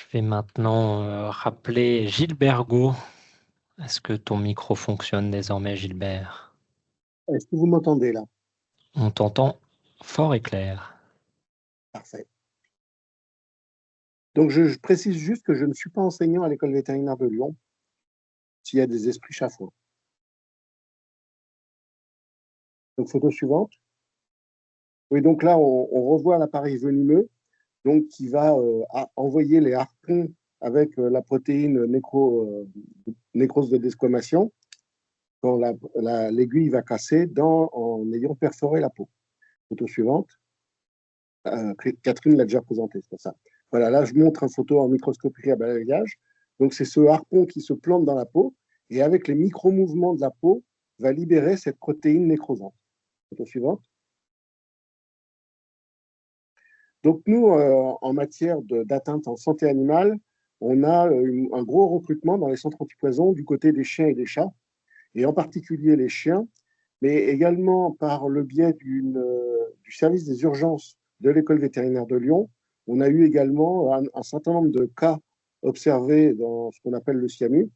Je vais maintenant rappeler Gilbert Gault. Est-ce que ton micro fonctionne désormais, Gilbert? Est-ce que vous m'entendez là? On t'entend fort et clair. Parfait. Donc, je précise juste que je ne suis pas enseignant à l'école vétérinaire de Lyon, s'il y a des esprits chafouins. Donc, photo suivante. Oui, donc là, on revoit l'appareil venimeux donc, qui va envoyer les harpons avec la protéine nécrose de desquamation quand l'aiguille va casser en ayant perforé la peau. Photo suivante. Catherine l'a déjà présenté, c'est pour ça. Voilà, là, je montre une photo en microscopie à balayage. Donc, c'est ce harpon qui se plante dans la peau et avec les micro-mouvements de la peau, va libérer cette protéine nécrosante. Photo suivante. Donc, nous, en matière d'atteinte en santé animale, on a un gros recrutement dans les centres antipoison du côté des chiens et des chats, et en particulier les chiens, mais également par le biais du service des urgences de l'école vétérinaire de Lyon. On a eu également un certain nombre de cas observés dans ce qu'on appelle le SIAMU,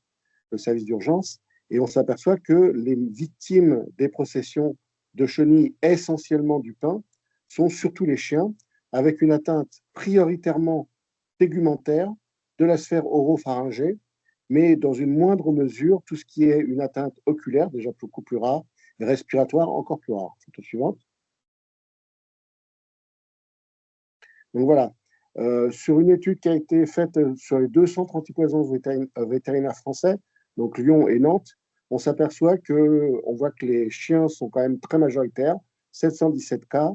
le service d'urgence, et on s'aperçoit que les victimes des processions de chenilles, essentiellement du pin, sont surtout les chiens, avec une atteinte prioritairement tégumentaire de la sphère oropharyngée, mais dans une moindre mesure, tout ce qui est une atteinte oculaire, déjà beaucoup plus rare, et respiratoire, encore plus rare. Photo suivante. Donc voilà, sur une étude qui a été faite sur les deux centres antipoisons vétérinaires français, donc Lyon et Nantes, on s'aperçoit on voit que les chiens sont quand même très majoritaires, 717 cas,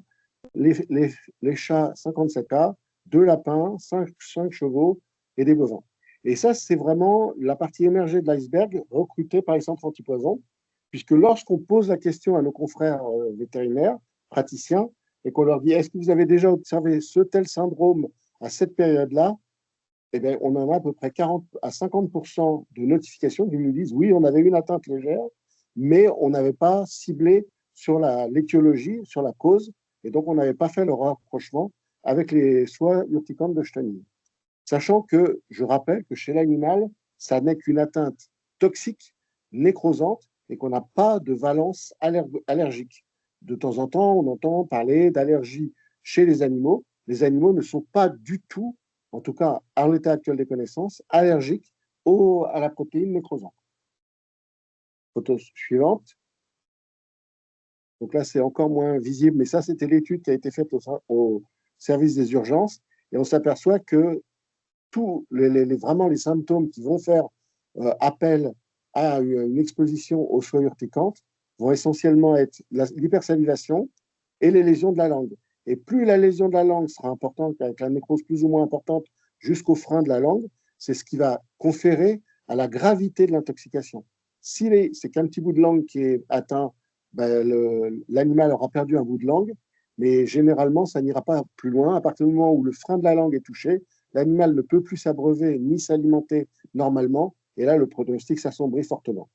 les chats, 57 cas, 2 lapins, 5 chevaux et des bovins. Et ça, c'est vraiment la partie émergée de l'iceberg recrutée par les centres antipoisons, puisque lorsqu'on pose la question à nos confrères vétérinaires, praticiens, et qu'on leur dit est-ce que vous avez déjà observé ce tel syndrome à cette période-là, eh bien, on en a à peu près 40 à 50% de notifications qui nous disent oui, on avait une atteinte légère, mais on n'avait pas ciblé sur l'étiologie, sur la cause, et donc on n'avait pas fait le rapprochement avec les soies urticantes de chenilles. Sachant que, je rappelle que chez l'animal, ça n'est qu'une atteinte toxique, nécrosante, et qu'on n'a pas de valence allergique. De temps en temps, on entend parler d'allergie chez les animaux. Les animaux ne sont pas du tout, en tout cas à l'état actuel des connaissances, allergiques à la protéine nécrosante. Photo suivante. Donc là, c'est encore moins visible, mais ça, c'était l'étude qui a été faite au service des urgences. Et on s'aperçoit que vraiment les symptômes qui vont faire appel à une exposition aux soies urticantes vont essentiellement être l'hypersalivation et les lésions de la langue. Et plus la lésion de la langue sera importante, avec la nécrose plus ou moins importante jusqu'au frein de la langue, c'est ce qui va conférer à la gravité de l'intoxication. Si c'est qu'un petit bout de langue qui est atteint, ben, l'animal aura perdu un bout de langue, mais généralement, ça n'ira pas plus loin. À partir du moment où le frein de la langue est touché, l'animal ne peut plus s'abreuver ni s'alimenter normalement, et là, le pronostic s'assombrit fortement.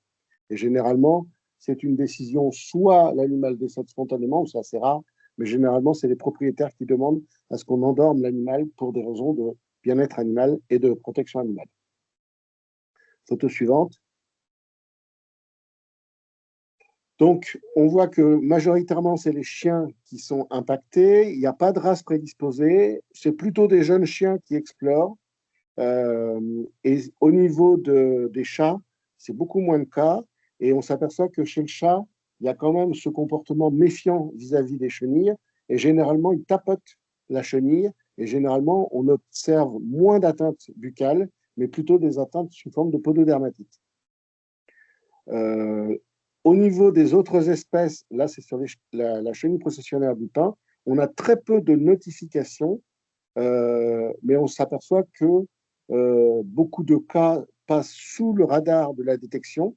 Et généralement, c'est une décision, soit l'animal décède spontanément, ou c'est assez rare, mais généralement, c'est les propriétaires qui demandent à ce qu'on endorme l'animal pour des raisons de bien-être animal et de protection animale. Photo suivante. Donc, on voit que majoritairement, c'est les chiens qui sont impactés. Il n'y a pas de race prédisposée. C'est plutôt des jeunes chiens qui explorent. Et au niveau des chats, c'est beaucoup moins de cas. Et on s'aperçoit que chez le chat, il y a quand même ce comportement méfiant vis-à-vis des chenilles. Et généralement, il tapote la chenille. Et généralement, on observe moins d'atteintes buccales, mais plutôt des atteintes sous forme de pododermatite. Au niveau des autres espèces, là, c'est sur la chenille processionnaire du pin, on a très peu de notifications, mais on s'aperçoit que beaucoup de cas passent sous le radar de la détection,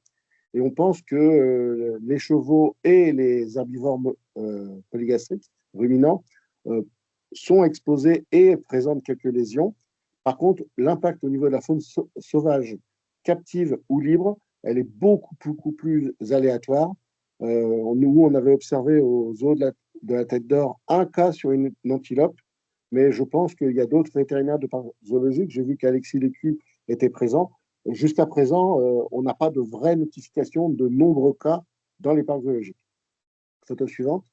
et on pense que les chevaux et les herbivores polygastriques, ruminants, sont exposés et présentent quelques lésions. Par contre, l'impact au niveau de la faune sauvage, captive ou libre, elle est beaucoup plus aléatoire. Nous, on avait observé aux zoos de la Tête d'Or un cas sur une antilope, mais je pense qu'il y a d'autres vétérinaires de parcs zoologiques. J'ai vu qu'Alexis Lécu était présent. Jusqu'à présent, on n'a pas de vraie notification de nombreux cas dans les parcs zoologiques. Photo suivante.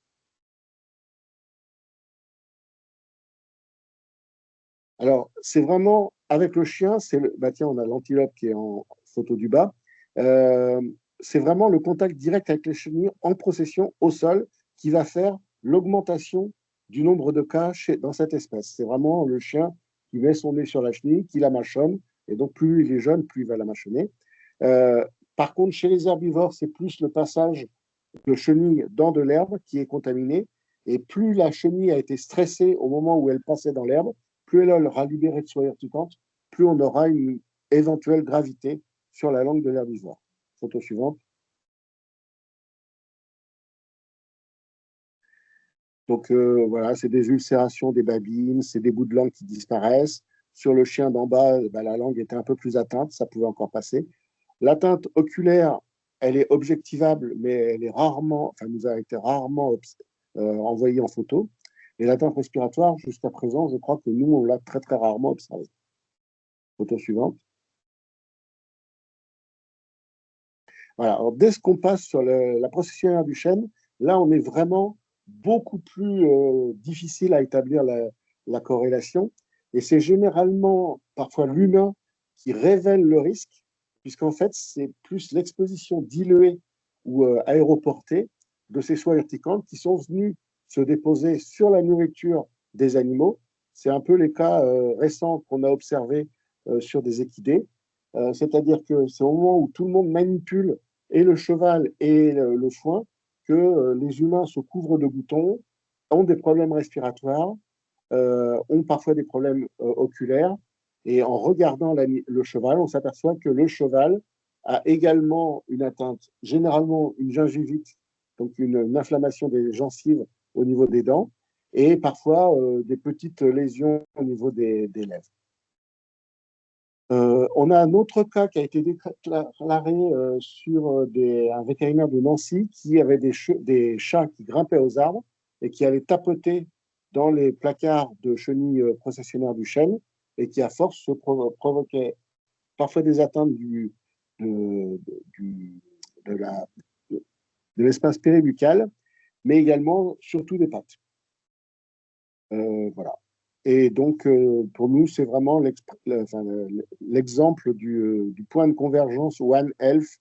Alors, c'est vraiment, avec le chien, bah tiens, on a l'antilope qui est en photo du bas. Euh, c'est vraiment le contact direct avec les chenilles en procession au sol qui va faire l'augmentation du nombre de cas dans cette espèce. C'est vraiment le chien qui met son nez sur la chenille, qui la mâchonne, et donc plus il est jeune, plus il va la mâchonner. Euh, Par contre, chez les herbivores, c'est plus le passage de chenille dans de l'herbe qui est contaminé, et plus la chenille a été stressée au moment où elle passait dans l'herbe, plus elle aura libéré de soie urticante, plus on aura une éventuelle gravité sur la langue de l'herbivore. Photo suivante. Donc voilà, c'est des ulcérations des babines, c'est des bouts de langue qui disparaissent. Sur le chien d'en bas, bah, la langue était un peu plus atteinte, ça pouvait encore passer. L'atteinte oculaire, elle est objectivable, mais elle est rarement, enfin, nous a été rarement envoyée en photo. Et l'atteinte respiratoire, jusqu'à présent, je crois que nous, on l'a très, très rarement observé. Photo suivante. Voilà. Alors, dès qu'on passe sur la procession du chêne, là, on est vraiment beaucoup plus difficile à établir la corrélation. Et c'est généralement, parfois, l'humain qui révèle le risque, puisqu'en fait, c'est plus l'exposition diluée ou aéroportée de ces soies urticantes qui sont venues se déposer sur la nourriture des animaux. C'est un peu les cas récents qu'on a observés sur des équidés. C'est-à-dire que c'est au moment où tout le monde manipule et le cheval et le foin que les humains se couvrent de boutons, ont des problèmes respiratoires, ont parfois des problèmes oculaires. Et en regardant le cheval, on s'aperçoit que le cheval a également une atteinte, généralement une gingivite, donc une inflammation des gencives au niveau des dents, et parfois des petites lésions au niveau des lèvres. On a un autre cas qui a été déclaré sur un vétérinaire de Nancy qui avait des chats qui grimpaient aux arbres et qui allaient tapoter dans les placards de chenilles processionnaires du chêne et qui, à force, provoquait parfois des atteintes de, du- de de l'espace péribuccal, mais également surtout des pattes. Voilà. Et donc, pour nous, c'est vraiment l'exemple du point de convergence One Health,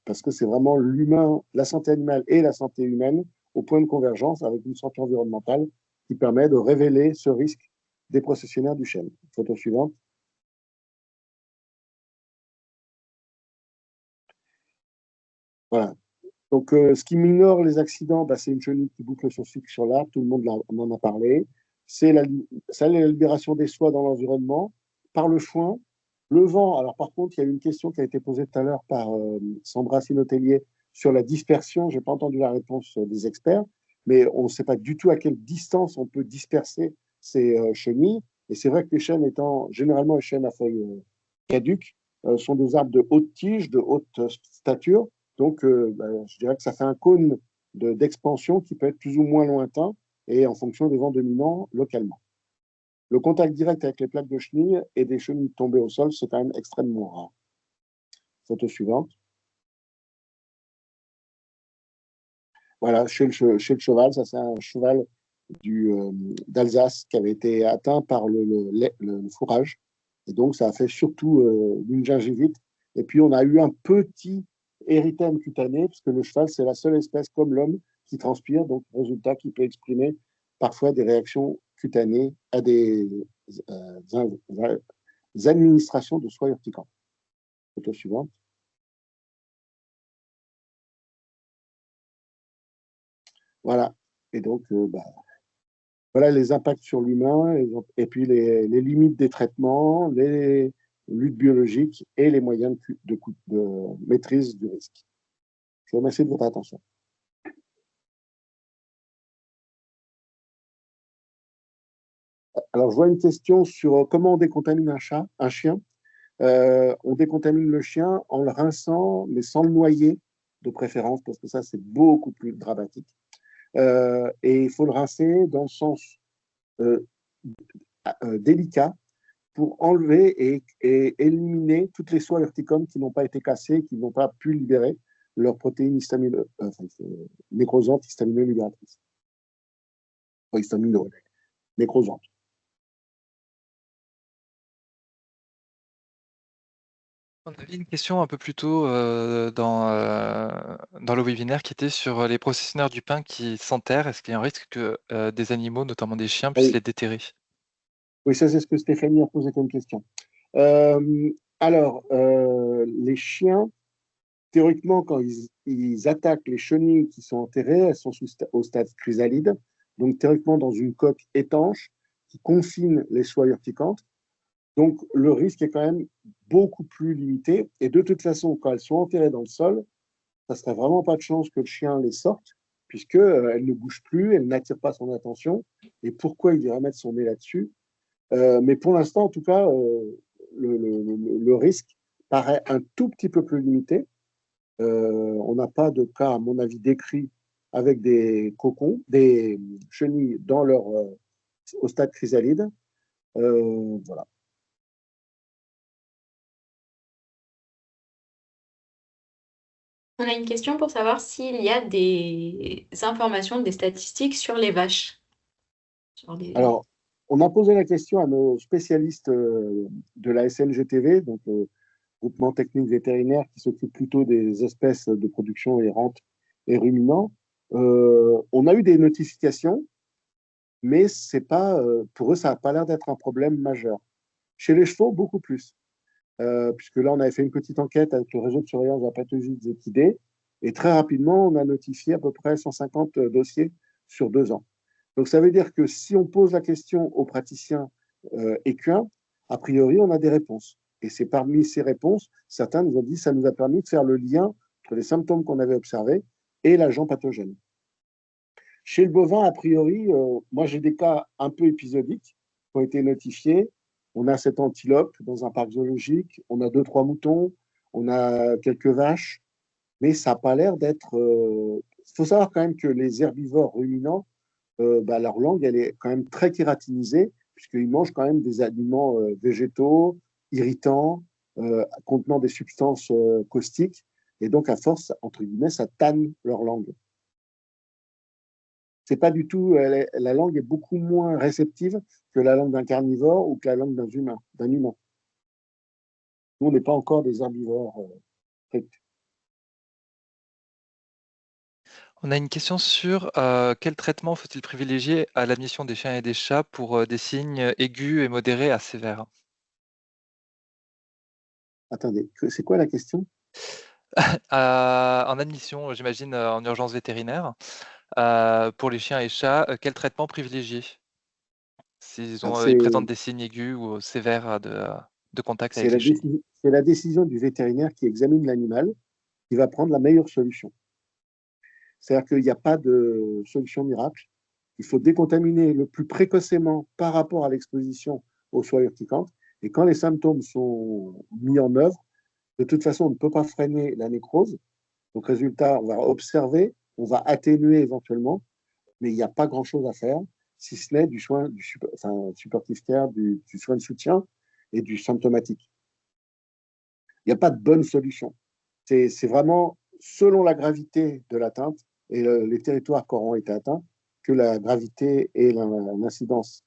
parce que c'est vraiment l'humain, la santé animale et la santé humaine au point de convergence avec une santé environnementale qui permet de révéler ce risque des processionnaires du chêne. Photo suivante. Voilà. Donc, ce qui minore les accidents, bah, c'est une chenille qui boucle son cycle sur l'arbre, tout le monde en a parlé. C'est la libération des soies dans l'environnement par le foin, le vent. Alors, par contre, il y a une question qui a été posée tout à l'heure par Sandra Sinotellier sur la dispersion. Je n'ai pas entendu la réponse des experts, mais on ne sait pas du tout à quelle distance on peut disperser ces chenilles. Et c'est vrai que les chênes étant généralement les chênes à feuilles caduques, sont des arbres de haute tige, de haute stature. Donc, bah, je dirais que ça fait un cône d'expansion qui peut être plus ou moins lointain et en fonction des vents dominants localement. Le contact direct avec les plaques de chenilles et des chenilles tombées au sol, c'est quand même extrêmement rare. Photo suivante. Voilà, chez le cheval, ça c'est un cheval d'Alsace qui avait été atteint par le fourrage. Et donc, ça a fait surtout une gingivite. Et puis, on a eu un petit érythème cutané, parce que le cheval, c'est la seule espèce comme l'homme qui transpire. Donc, résultat, qui peut exprimer parfois des réactions cutanées à des administrations de soins urticants. Photo suivante. Voilà. Et donc, bah, voilà les impacts sur l'humain et puis les limites des traitements, les luttes biologiques et les moyens de maîtrise du risque. Je vous remercie de votre attention. Alors, je vois une question sur comment on décontamine un chien. On décontamine le chien en le rinçant, mais sans le noyer, de préférence, parce que ça, c'est beaucoup plus dramatique. Et il faut le rincer dans le sens délicats pour enlever et éliminer toutes les soies urticanes qui n'ont pas été cassées, qui n'ont pas pu libérer leurs protéines nécrosantes histamino-libératrices. Pas histamino, nécrosantes. On avait une question un peu plus tôt dans le webinaire qui était sur les processionnaires du pain qui s'enterrent. Est-ce qu'il y a un risque que des animaux, notamment des chiens, puissent les déterrer? Oui, ça c'est ce que Stéphanie a posé comme question. Les chiens, théoriquement, quand ils attaquent les chenilles qui sont enterrées, elles sont au stade chrysalide, donc théoriquement dans une coque étanche qui confine les soies urticantes. Donc le risque est quand même beaucoup plus limité. Et de toute façon, quand elles sont enterrées dans le sol, ça serait vraiment pas de chance que le chien les sorte, puisqu'elles ne bougent plus, elles n'attirent pas son attention. Et pourquoi il irait mettre son nez là-dessus? Mais pour l'instant, en tout cas, le risque paraît un tout petit peu plus limité. On n'a pas de cas, à mon avis, décrit avec des cocons, des chenilles au stade chrysalide. Voilà. On a une question pour savoir s'il y a des informations, des statistiques sur les vaches. Alors, on a posé la question à nos spécialistes de la SNGTV, donc groupement technique vétérinaire qui s'occupe plutôt des espèces de production errantes et ruminants. On a eu des notifications, mais c'est pas, pour eux, ça n'a pas l'air d'être un problème majeur. Chez les chevaux, beaucoup plus. Puisque là, on avait fait une petite enquête avec le réseau de surveillance de la pathologie des équidés, et très rapidement, on a notifié à peu près 150 dossiers sur 2 ans. Donc, ça veut dire que si on pose la question aux praticiens équins, a priori, on a des réponses. Et c'est parmi ces réponses, certains nous ont dit que ça nous a permis de faire le lien entre les symptômes qu'on avait observés et l'agent pathogène. Chez le bovin, a priori, moi, j'ai des cas un peu épisodiques qui ont été notifiés. On a cette antilope dans un parc zoologique, on a 2-3 moutons, on a quelques vaches, mais ça n'a pas l'air d'être... Il faut savoir quand même que les herbivores ruminants, leur langue, elle est quand même très kératinisée, puisqu'ils mangent quand même des aliments végétaux, irritants, contenant des substances caustiques, et donc à force, entre guillemets, ça tanne leur langue. C'est pas du tout, la langue est beaucoup moins réceptive que la langue d'un carnivore ou que la langue d'un humain. Nous, on n'est pas encore des herbivores stricts. On a une question sur quel traitement faut-il privilégier à l'admission des chiens et des chats pour des signes aigus et modérés à sévères? Attendez, c'est quoi la question? En admission, j'imagine, en urgence vétérinaire, pour les chiens et chats, quel traitement privilégier? S'ils ils présentent des signes aigus ou sévères de contact avec les chenilles. C'est la décision du vétérinaire qui examine l'animal, qui va prendre la meilleure solution. C'est-à-dire qu'il n'y a pas de solution miracle. Il faut décontaminer le plus précocement par rapport à l'exposition aux soies urticantes. Et quand les symptômes sont mis en œuvre, de toute façon, on ne peut pas freiner la nécrose. Donc, résultat, on va observer, on va atténuer éventuellement, mais il n'y a pas grand-chose à faire, si ce n'est du soin supportif care, du soin de soutien et du symptomatique. Il n'y a pas de bonne solution. C'est vraiment selon la gravité de l'atteinte et les territoires qui auront été atteints que la gravité et l'incidence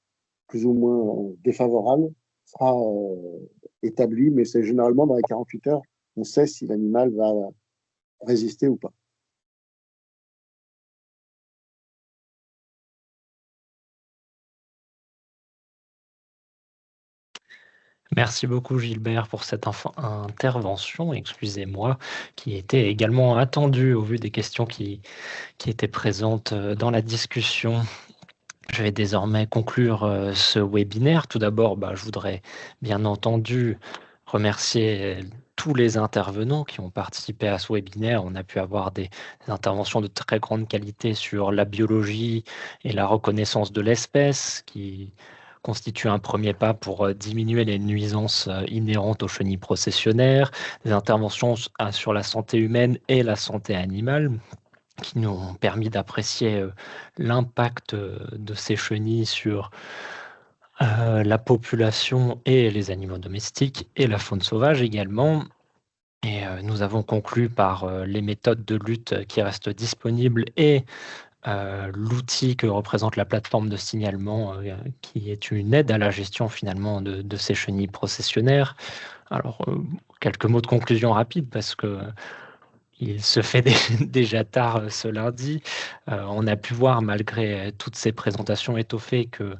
plus ou moins défavorable sera établie, mais c'est généralement dans les 48 heures, on sait si l'animal va résister ou pas. Merci beaucoup Gilbert pour cette intervention, excusez-moi, qui était également attendue au vu des questions qui étaient présentes dans la discussion. Je vais désormais conclure ce webinaire. Tout d'abord, je voudrais bien entendu remercier tous les intervenants qui ont participé à ce webinaire. On a pu avoir des interventions de très grande qualité sur la biologie et la reconnaissance de l'espèce qui constitue un premier pas pour diminuer les nuisances inhérentes aux chenilles processionnaires, des interventions sur la santé humaine et la santé animale, qui nous ont permis d'apprécier l'impact de ces chenilles sur la population et les animaux domestiques et la faune sauvage également. Et nous avons conclu par les méthodes de lutte qui restent disponibles et l'outil que représente la plateforme de signalement qui est une aide à la gestion finalement de ces chenilles processionnaires. Alors, quelques mots de conclusion rapides parce que il se fait déjà tard ce lundi. On a pu voir malgré toutes ces présentations étoffées que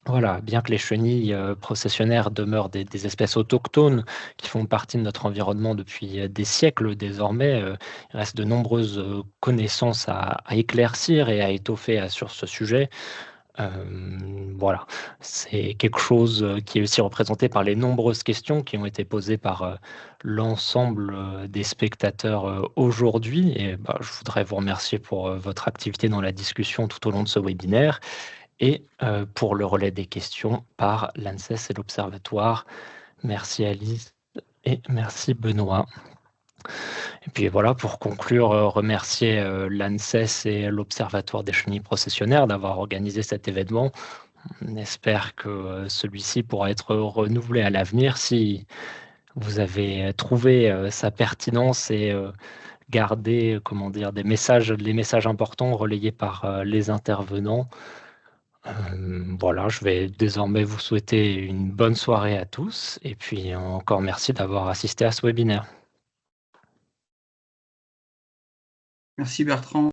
voilà, bien que les chenilles processionnaires demeurent des espèces autochtones qui font partie de notre environnement depuis des siècles désormais, il reste de nombreuses connaissances à éclaircir et à étoffer sur ce sujet. Voilà, c'est quelque chose qui est aussi représenté par les nombreuses questions qui ont été posées par l'ensemble des spectateurs aujourd'hui. Et bah, je voudrais vous remercier pour votre activité dans la discussion tout au long de ce webinaire et pour le relais des questions par l'ANSES et l'Observatoire. Merci Alice et merci Benoît. Et puis voilà, pour conclure, remercier l'ANSES et l'Observatoire des chenilles processionnaires d'avoir organisé cet événement. On espère que celui-ci pourra être renouvelé à l'avenir si vous avez trouvé sa pertinence et gardé, comment dire, les messages importants relayés par les intervenants. Voilà, je vais désormais vous souhaiter une bonne soirée à tous et puis encore merci d'avoir assisté à ce webinaire. Merci Bertrand.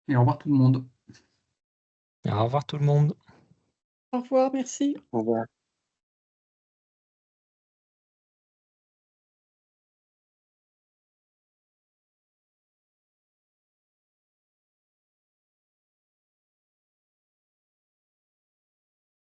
Et au revoir tout le monde. Au revoir tout le monde. Au revoir, merci. Au revoir.